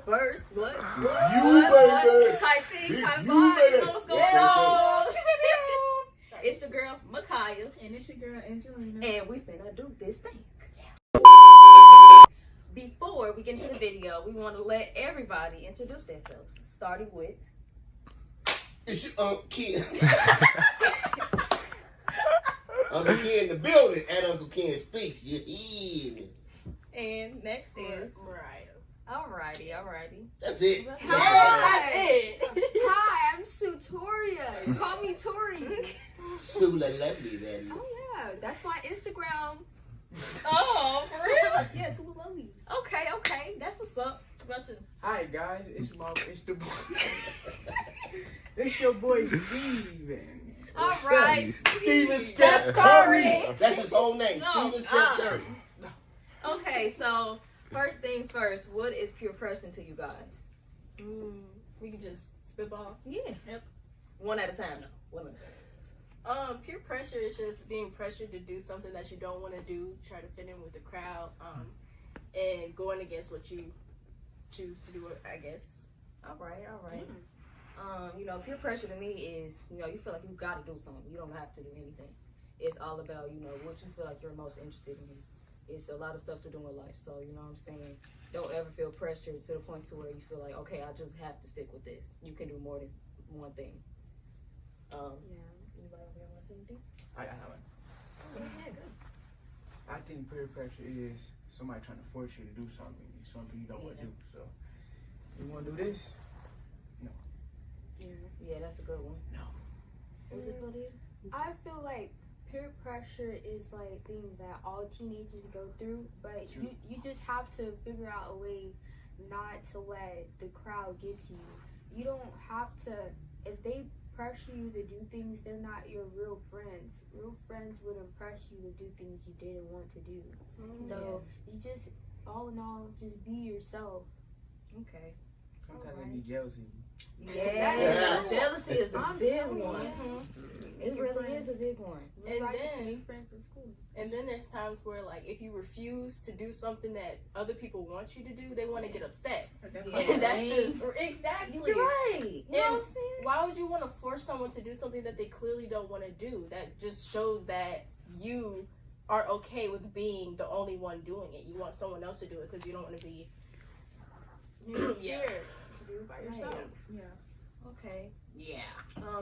Uthiverse. What? Baby. Type thing, type You, vibe. baby. You know what's going on? It's your girl, Micaiah. And it's your girl, Angelina. And we finna do this thing. Before we get into the video, we want to let everybody introduce themselves. Starting with... It's your Uncle Ken. Uncle Ken in the building, and Uncle Ken speaks. You hear me? And next is... Mariah. Alrighty. That's it. That's it. Hi, I'm Sutoria. Call me Tori. Sula lovely, that is. Oh yeah, that's my Instagram. Oh, for real? Yeah, Sula Lovely. Okay. That's what's up. What about you? Hi guys, it's the boy. It's your boy Steven. Alright. Steven Steph Curry. That's his whole name. No, Steven Steph Curry. Okay, so first things first, what is peer pressure to you guys? We can just spitball. Yeah. Yep. One at a time, though. One at a time. Peer pressure is just being pressured to do something that you don't want to do, try to fit in with the crowd, and going against what you choose to do, I guess. All right. Peer pressure to me is, you feel like you got to do something. You don't have to do anything. It's all about, what you feel like you're most interested in. It's a lot of stuff to do in life. So, you know what I'm saying? Don't ever feel pressured to the point to where you feel like, okay, I just have to stick with this. You can do more than one thing. Anybody over here want to say anything? I have it. Yeah, good. I think peer pressure is somebody trying to force you to do something you don't want to do. So, you want to do this? No. Yeah, that's a good one. No. What was it, Claudia? I feel like peer pressure is like things that all teenagers go through, but you just have to figure out a way not to let the crowd get to you. You don't have to, if they pressure you to do things, they're not your real friends. Real friends wouldn't press you to do things you didn't want to do. So you just, all in all, just be yourself. Okay. Sometimes they be jealousy. Yeah. Jealousy is a big one. It Your really friends. is a big one. And And then then- make friends in school. And then there's times where, like, if you refuse to do something that other people want you to do, they want to get upset. Yeah. And that's just exactly. You're right. You know what I'm saying? Why would you want to force someone to do something that they clearly don't want to do? That just shows that you are okay with being the only one doing it. You want someone else to do it because you don't want to be. You're Yeah. scared to do it by yourself. Yeah. Okay. Yeah.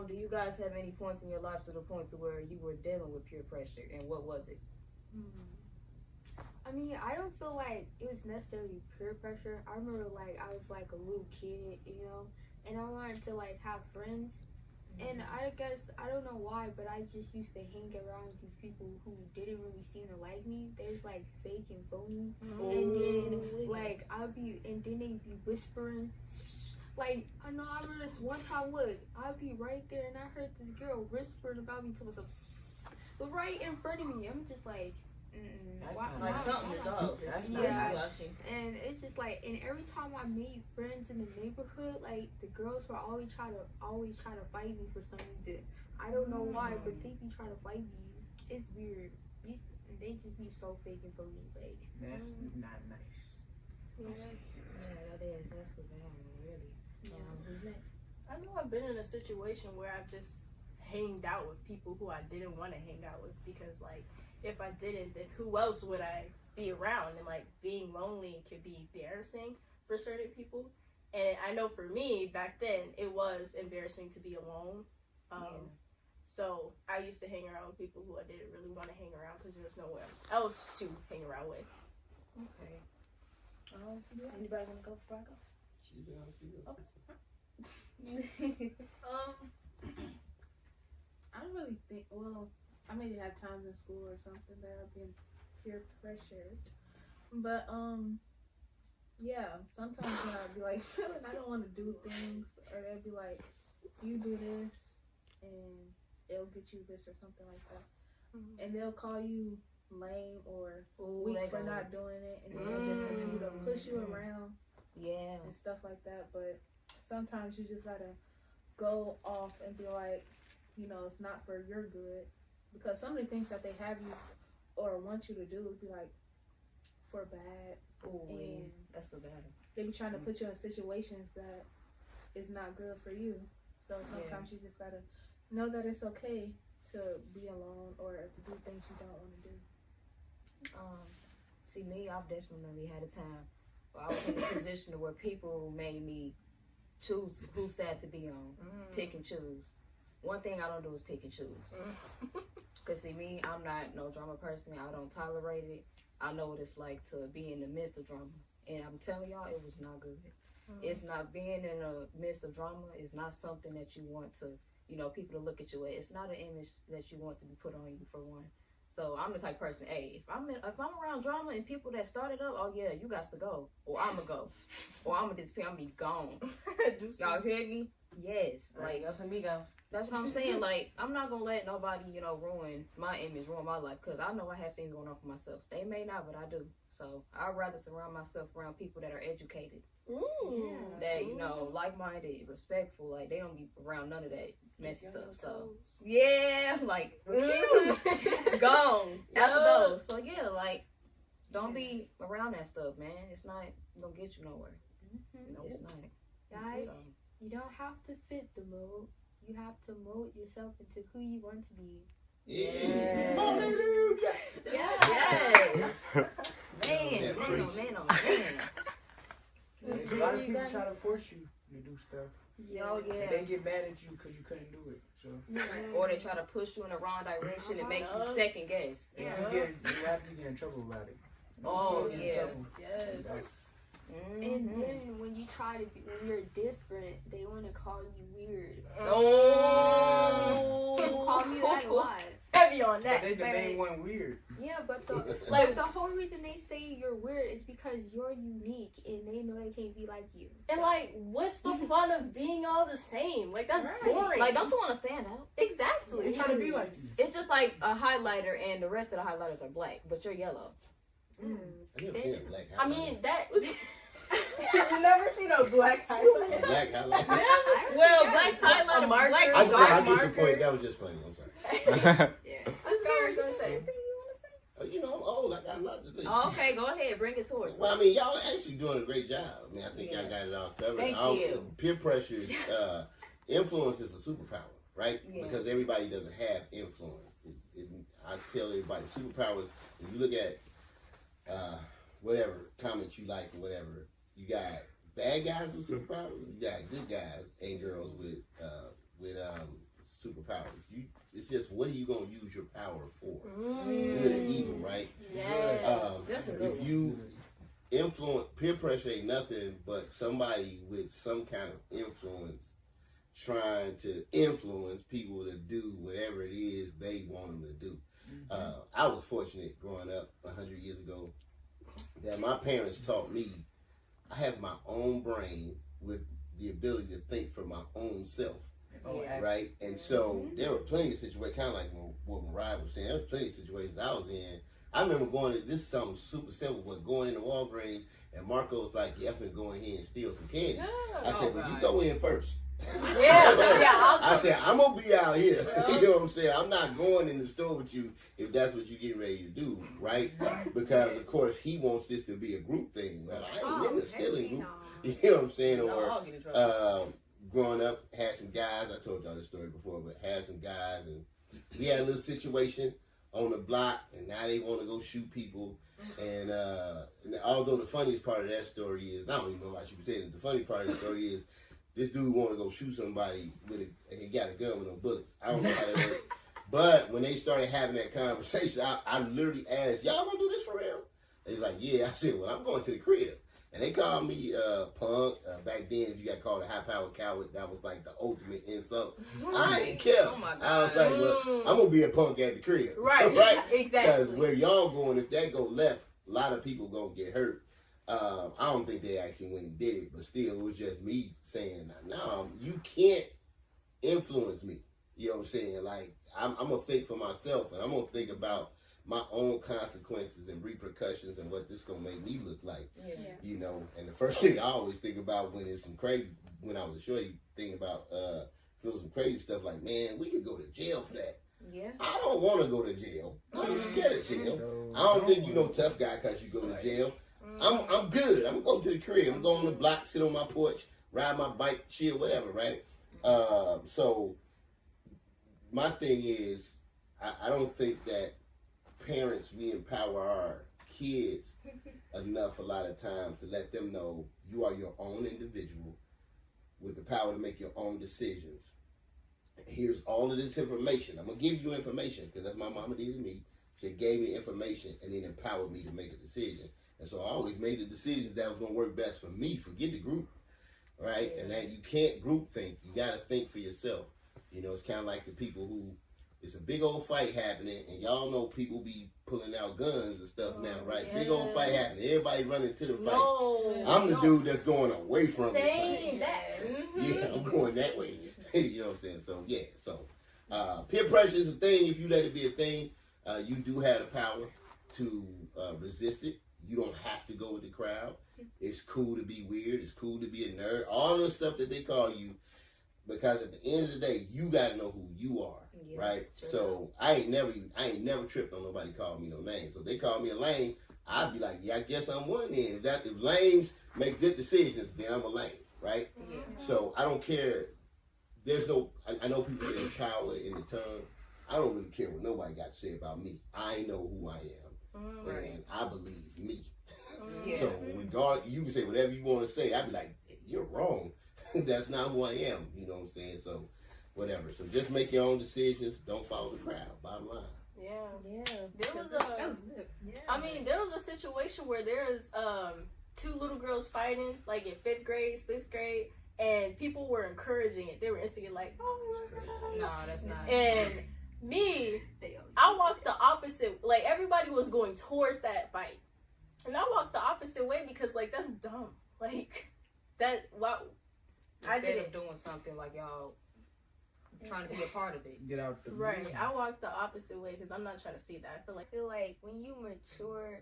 Do you guys have any points in your life to the point to where you were dealing with peer pressure, and what was it? I mean, I don't feel like it was necessarily peer pressure. I remember, like, I was, like, a little kid, and I wanted to, like, have friends. And I guess, I don't know why, but I just used to hang around with these people who didn't really seem to like me. There's, like, fake and phony. And then, like, and then they'd be whispering. Like, I remember this one time, look, I'd be right there, and I heard this girl whispering about me to myself, but right in front of me. I'm just like, why? Like something is up. Yeah. And it's just like, and every time I made friends in the neighborhood, like, the girls were always try to fight me for some reason. I don't know why, but they be trying to fight me. It's weird. They just be so fake and phony. Like, That's not nice. Yeah, that is. That's a bad one, really. Who's next? I know I've been in a situation where I've just hanged out with people who I didn't want to hang out with because, like, if I didn't, then who else would I be around? And, like, being lonely could be embarrassing for certain people. And I know for me, back then, it was embarrassing to be alone. So I used to hang around with people who I didn't really want to hang around because there was nowhere else to hang around with. Okay. Anybody want to go before I go? I don't really think. Well, I maybe had times in school or something that I've been peer pressured, but yeah. Sometimes when I'd be like feeling I don't want to do things, or they'd be like, "You do this, and it'll get you this or something like that," and they'll call you lame or weak for not doing it, and then they just continue to push you around. Yeah. And stuff like that, but sometimes you just gotta go off and be like, it's not for your good, because some of the things that they have you or want you to do would be like for bad. Ooh, And that's the bad. they be trying to put you in situations that is not good for you. So sometimes you just gotta know that it's okay to be alone or do things you don't want to do. See me, I've definitely had a time where I was in a position where people made me choose whose side to be on, pick and choose. One thing I don't do is pick and choose. Cause see me, I'm not no drama person. I don't tolerate it. I know what it's like to be in the midst of drama, and I'm telling y'all, it was not good. It's not being in the midst of drama. Is not something that you want to, people to look at you at. It's not an image that you want to be put on you, for one. So I'm the type of person. Hey, if I'm around drama and people that started up, oh yeah, you got to go, or I'ma go, or I'ma disappear. I'ma be gone. Y'all hear me? Yes. Like Amigos, amigos. that's what I'm saying. Like I'm not gonna let nobody, ruin my image, ruin my life, because I know I have things going on for myself. They may not, but I do. So I'd rather surround myself around people that are educated, that like-minded, respectful. Like they don't be around none of that messy stuff. So yeah, like gone after those. So yeah, like don't be around that stuff, man. It's not gonna get you nowhere. No, it's not. Guys, you don't have to fit the mold. You have to mold yourself into who you want to be. Yeah. Hallelujah. Yes. Yeah, Man. A lot of people try to force you to do stuff. Oh And yeah. they get mad at you because you couldn't do it. So Or they try to push you in the wrong direction and make you second guess. you have to get in trouble about it. Oh You get in yeah. trouble. Yes. And then when you're different, they want to call you weird. Oh. People call me that a lot. Heavy on But that. they the main one weird. Yeah, but the whole reason they say you're weird is because you're unique and they know they can't be like you. And like, what's the fun of being all the same? Like that's boring. Like, don't you want to stand out? Exactly. They trying to be like you. It's just like a highlighter and the rest of the highlighters are black, but you're yellow. I never seen a black highlighter. I mean that. You never seen a black highlight? Black highlighter. Well, black highlighter, marker. black I sharp get your marker. point. That was just funny. I'm sorry. Yeah. That's what I was gonna say. I'm old. I got a lot to say. Oh, okay, go ahead, bring it towards. Well, I mean, y'all actually doing a great job. I mean, I think y'all got it all covered. Thank you. Peer pressure is, influence is a superpower, right? Yeah. Because everybody doesn't have influence. I tell everybody, superpowers, when you look at whatever comments you like or whatever, you got bad guys with superpowers, you got good guys and girls with superpowers. It's just, what are you going to use your power for? Good and evil, right? That's a good If you influence, peer pressure ain't nothing but somebody with some kind of influence trying to influence people to do whatever it is they want them to do. I was fortunate growing up 100 years ago that my parents taught me I have my own brain with the ability to think for my own self. Right? And so there were plenty of situations, kind of like what Mariah was saying, there was plenty of situations I was in. I remember this is something super simple, but going into Walgreens and Marco was like, yeah, I'm finna go in here and steal some candy. I said, well, you go in first. I said, I'm gonna be out here. You know what I'm saying? I'm not going in the store with you if that's what you're getting ready to do, right? Because of course he wants this to be a group thing. But I ain't in the stealing group. You know what I'm saying? Or growing up, had some guys, I told y'all this story before, but had some guys and we had a little situation on the block and now they want to go shoot people. And although the funniest part of that story is, I don't even know why she was saying it, the funny part of the story is this dude want to go shoot somebody and he got a gun with no bullets. I don't know how that works. But when they started having that conversation, I literally asked, y'all gonna do this for real? And he's like, yeah. I said, well, I'm going to the crib. And they called me punk. Back then, if you got called a high-powered coward, that was like the ultimate insult. I ain't care. Oh my God. I was like, well, I'm going to be a punk at the crib. Right. Exactly. Because where y'all going, if that go left, a lot of people going to get hurt. I don't think they actually went and did it, but still, it was just me saying, no, you can't influence me. You know what I'm saying? Like, I'm going to think for myself, and I'm going to think about my own consequences and repercussions and what this going to make me look like. You know, and the first thing I always think about when it's some crazy, when I was a shorty, thinking about feeling some crazy stuff like, man, we could go to jail for that. Yeah. I don't want to go to jail. I'm scared of jail. So, I don't think you no tough guy because you go to jail. I'm good. I'm going to go to the crib. I'm going on the block, sit on my porch, ride my bike, chill, whatever, right? So my thing is, I don't think that parents, we empower our kids enough a lot of times to let them know you are your own individual with the power to make your own decisions. Here's all of this information. I'm going to give you information because that's my mama did to me. She gave me information and then empowered me to make a decision. And so I always made the decisions that was going to work best for me. Forget the group, right? And that you can't group think. You got to think for yourself. You know, it's kind of like the people who, it's a big old fight happening, and y'all know people be pulling out guns and stuff now, right? Yes. Big old fight happening. Everybody running to the fight. No, I'm the dude that's going away from the Same fight. that. Yeah, I'm going that way. You know what I'm saying? So, yeah. So, peer pressure is a thing. If you let it be a thing, you do have the power to resist it. You don't have to go with the crowd. It's cool to be weird. It's cool to be a nerd. All the stuff that they call you, because at the end of the day, you got to know who you are, Yeah, right? sure. So I ain't never tripped on nobody calling me no name. So if they call me a lame, I'd be like, yeah, I guess I'm one then. If lames make good decisions, then I'm a lame, right? Yeah. So I don't care. There's no, I know people say there's power in the tongue. I don't really care what nobody got to say about me. I know who I am, and I believe me. Yeah. So you can say whatever you want to say. I'd be like, you're wrong. That's not who I am. You know what I'm saying? So whatever. So just make your own decisions. Don't follow the crowd. Bottom line. Yeah. Yeah. There was That a, was lit. Yeah. I mean, there was a situation where there was two little girls fighting, like in 5th grade, 6th grade, and people were encouraging it. They were instantly like, oh, No, that's not. and me, They always I walked the opposite. Like everybody was going towards that fight, and I walked the opposite way because like that's dumb. Like that. Wow. I Instead did of doing something like y'all trying to be a part of it. Get out the Right. business. I walked the opposite way because I'm not trying to see that. I feel like when you mature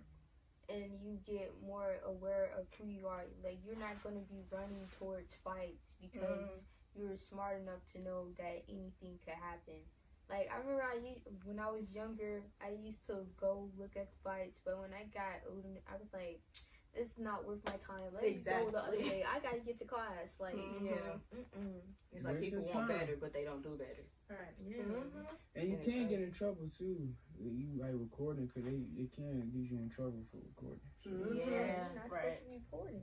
and you get more aware of who you are, like you're not going to be running towards fights because you're smart enough to know that anything could happen. Like I remember when I was younger, I used to go look at the fights, but when I got older, I was like, it's not worth my time. Let me go the other way. I gotta get to class. Like, Yeah. It's like Waste people of want time. better, but they don't do better. Right. yeah. And you And can it's get in trouble too. You like recording because they can get you in trouble for recording. So, Yeah. You're not Right. supposed to be recording.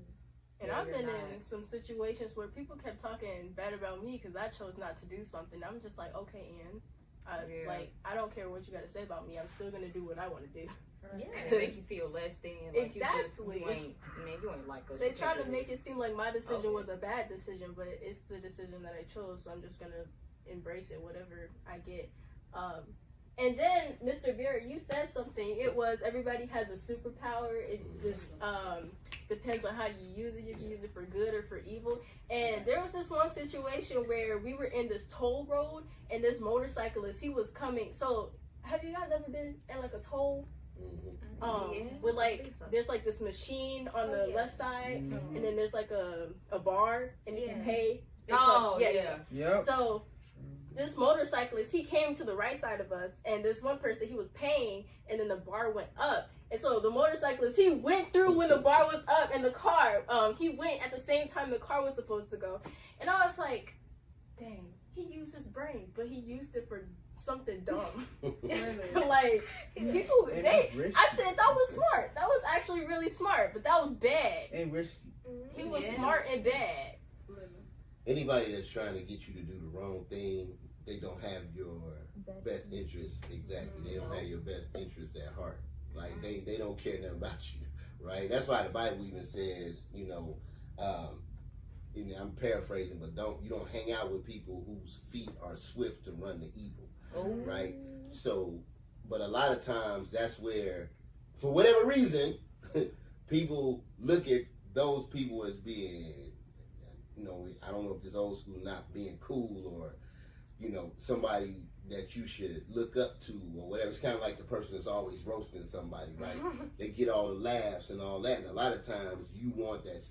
And Yeah, I've you're been not. in some situations where people kept talking bad about me because I chose not to do something. I'm just like, okay, Ian. Yeah. Like, I don't care what you got to say about me. I'm still going to do what I want to do. Yeah. They make you feel less than. Like Exactly. You ain't, man, you ain't like us. They You try can't to do make this. it seem like my decision Okay. was a bad decision, but it's the decision that I chose, so I'm just going to embrace it, whatever I get. And then, Mr. Vera, you said something. It was everybody has a superpower. It just depends on how you use it. You can use it for good or for evil. And there was this one situation where we were in this toll road, and this motorcyclist, he was coming. So, have you guys ever been at like a toll? Yeah, With I like, think so. there's like this machine on the yeah. left side, Mhm. and then there's like a bar, and if you Yeah. pay, it Oh, comes- yeah. Yep. So this motorcyclist, he came to the right side of us, and this one person, he was paying, and then the bar went up, and so the motorcyclist, he went through when the bar was up, and the car, he went at the same time the car was supposed to go, and I was like, dang, he used his brain, but he used it for something dumb. Like people, And they. it's risky. I said that was smart. That was actually really smart, but that was bad. And risky. He was Yeah. smart and bad. Anybody that's trying to get you to do the wrong thing, they don't have your best interest. Exactly. They don't have your best interest at heart. Like they don't care nothing about you, right? That's why the Bible even says, you know, and I'm paraphrasing, but you don't hang out with people whose feet are swift to run to evil, right? So, but a lot of times that's where, for whatever reason, people look at those people as being, you know, I don't know if this old school not being cool or, you know, somebody that you should look up to or whatever. It's kind of like the person that's always roasting somebody, right? They get all the laughs and all that, and a lot of times you want that,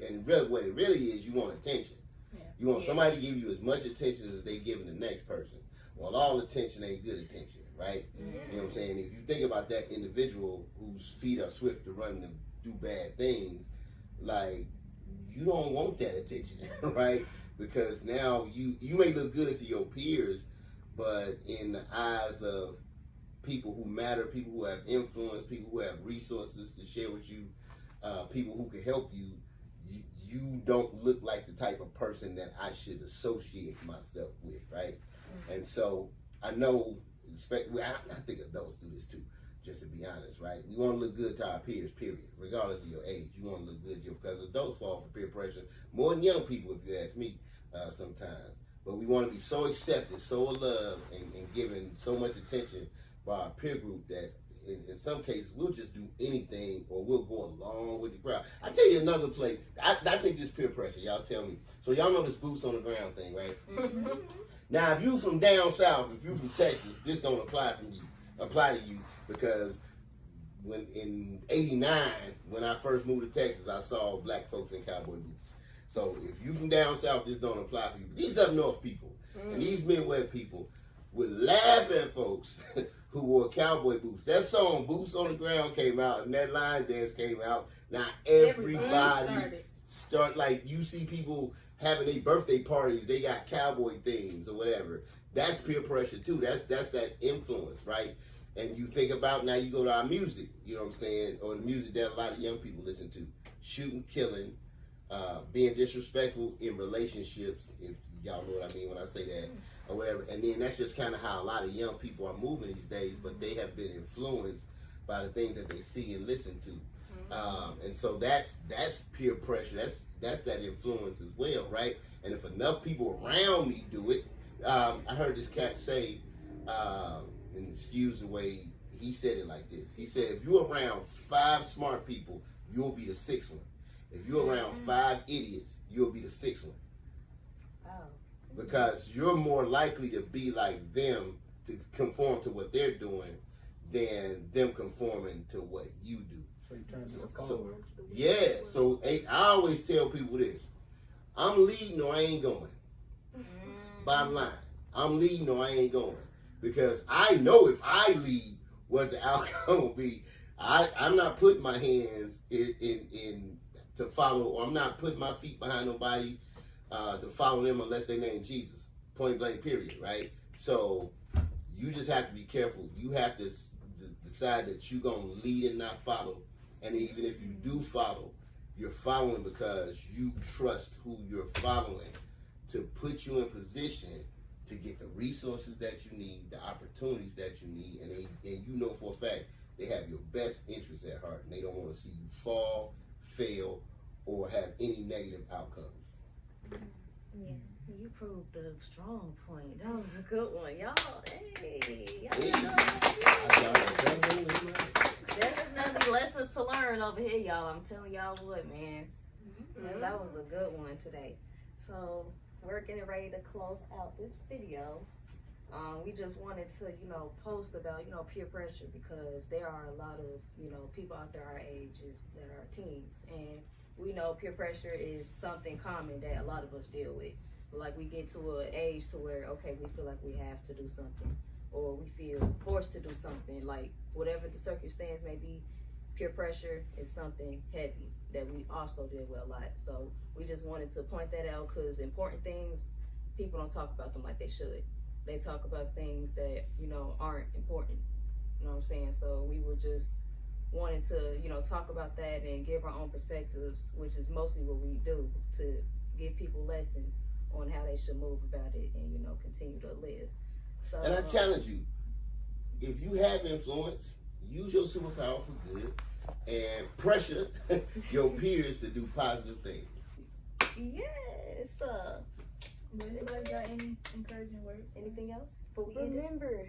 and really, what it really is, you want attention. Yeah. You want somebody to give you as much attention as they giving the next person. Well, all attention ain't good attention, right? You know what I'm saying? If you think about that individual whose feet are swift to run to do bad things, like, you don't want that attention, right? Because now you may look good to your peers, but in the eyes of people who matter, people who have influence, people who have resources to share with you, people who can help you, you don't look like the type of person that I should associate myself with, right? And so I know, I think adults do this too, just to be honest, right? We want to look good to our peers, period, regardless of your age. You want to look good to your, because adults fall for peer pressure more than young people, if you ask me, sometimes. But we want to be so accepted, so loved, and given so much attention by our peer group that in some cases we'll just do anything, or we'll go along with the crowd. I tell you another place. I think this peer pressure. Y'all tell me. So y'all know this boots on the ground thing, right? Now, if you from down south, if you from Texas, this don't apply to you because when in '89, when I first moved to Texas, I saw black folks in cowboy boots. So if you from down south, this don't apply for you. But these up north people and these Midwest people would laugh at folks who wore cowboy boots. That song "Boots on the Ground" came out, and that line dance came out. Now everybody start, like, you see people having their birthday parties, they got cowboy themes or whatever. That's peer pressure too. That's that influence, right? And you think about, now you go to our music, you know what I'm saying, or the music that a lot of young people listen to, shooting, killing, being disrespectful in relationships, if y'all know what I mean when I say that, or whatever. And then that's just kind of how a lot of young people are moving these days, but they have been influenced by the things that they see and listen to. And so that's peer pressure. That's that influence as well, right? And if enough people around me do it, I heard this cat say, and excuse the way he said it like this. He said, if you're around 5 smart people, you'll be the 6th one. If you're around 5 idiots, you'll be the 6th one. Oh. Because you're more likely to be like them, to conform to what they're doing, than them conforming to what you do. So you trying to do a So, follower. yeah, so I always tell people this. I'm leading or I ain't going. Bottom line, I'm leading or I ain't going. Because I know if I lead, what the outcome will be. I'm not putting my hands in to follow, or I'm not putting my feet behind nobody to follow them unless they name Jesus. Point blank, period, right? So you just have to be careful. You have to decide that you're going to lead and not follow. And even if you do follow, you're following because you trust who you're following to put you in position to get the resources that you need, the opportunities that you need, and you know for a fact they have your best interests at heart, and they don't want to see you fall, fail, or have any negative outcomes. Yeah, you proved a strong point. That was a good one, y'all. Hey, there's definitely lessons to learn over here, y'all. I'm telling y'all what, man. That was a good one today. So we're getting ready to close out this video. We just wanted to, post about, peer pressure, because there are a lot of, people out there our ages that are teens, and we know peer pressure is something common that a lot of us deal with. Like, we get to an age to where, okay, we feel like we have to do something, or we feel forced to do something. Like, whatever the circumstance may be, peer pressure is something heavy that we also deal with a lot. So we just wanted to point that out, because important things, people don't talk about them like they should. They talk about things that, aren't important. You know what I'm saying? So we were just wanting to, talk about that and give our own perspectives, which is mostly what we do, to give people lessons on how they should move about it and, continue to live. So, And I challenge you, if you have influence, use your superpower for good and pressure your peers to do positive things. Yes. Anybody got any encouraging words? Anything else before we end this? Remember,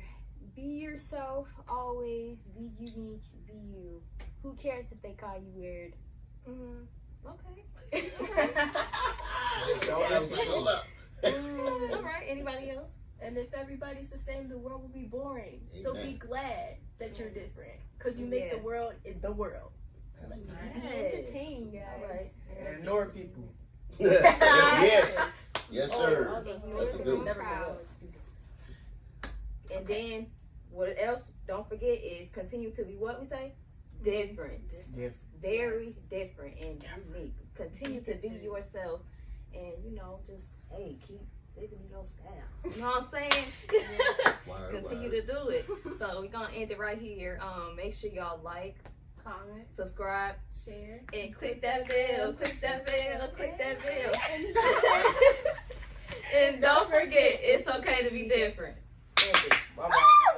be yourself always. Be unique. Be you. Who cares if they call you weird? Okay. Hold up. All right. Anybody else? And if everybody's the same, the world will be boring. So be Amen. glad that you're different, because you make the world the world. Be entertained, guys. All right. And ignore people. Yes. Yes, sir. Oh, That's a good one. Never forget. And then what else? Don't forget is continue to be what we say different. Very different and unique. Continue to be yourself, and just keep living in your style. You know what I'm saying? Continue to do it. So we're gonna end it right here. Make sure y'all like, comment, subscribe, share, and click that bell. Click that bell. Click that bell. And don't forget, it's okay to be different. Bye bye.